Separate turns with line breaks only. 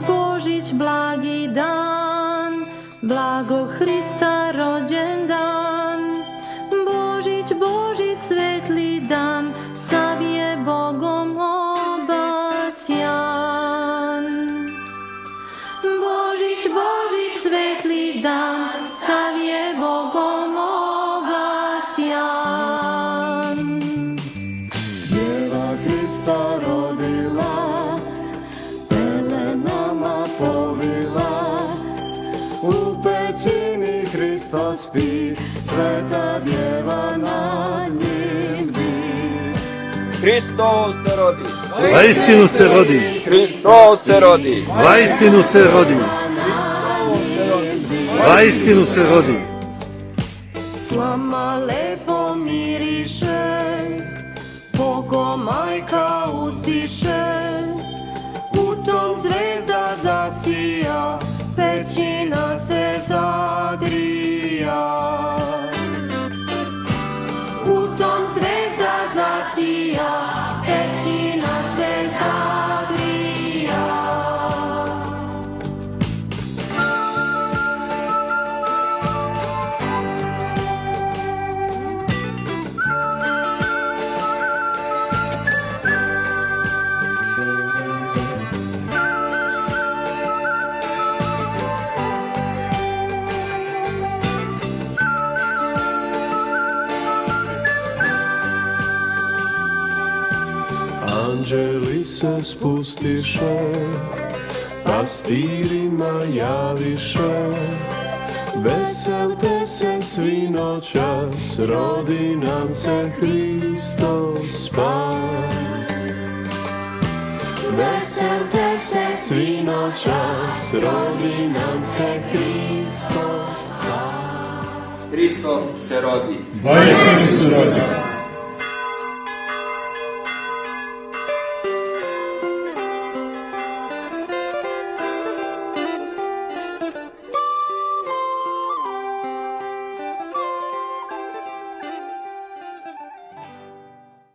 spožić blagi dan, blago Hrista rođendan. Božić, Božić, svetli dan, sav je Bogom obasjan. Božić, Božić, svetli dan, sav je Bogom obasjan.
Djeva Hrista rodila, pelenama povila, u pećini Hristos spi, sveta djeva nad njim bdi.
Hristos se rodi.
Vaistinu se rodi.
Hristos se rodi.
Vaistinu se rodi. Vaistinu se rodi.
Slama lepo miriše, Bogo majka uzdiše, u tom zvezda zasija, pećina se zagrija. U tom zvezda zasija, pećina se zagrija.
Anđeli se spustiše, pastirima javiše, veselte se svi noćas, rodi nam se Hristos spas. Veselte se svi noćas, rodi nam se Hristos spas.
Hristos se rodi.
Vaistinu se rodi.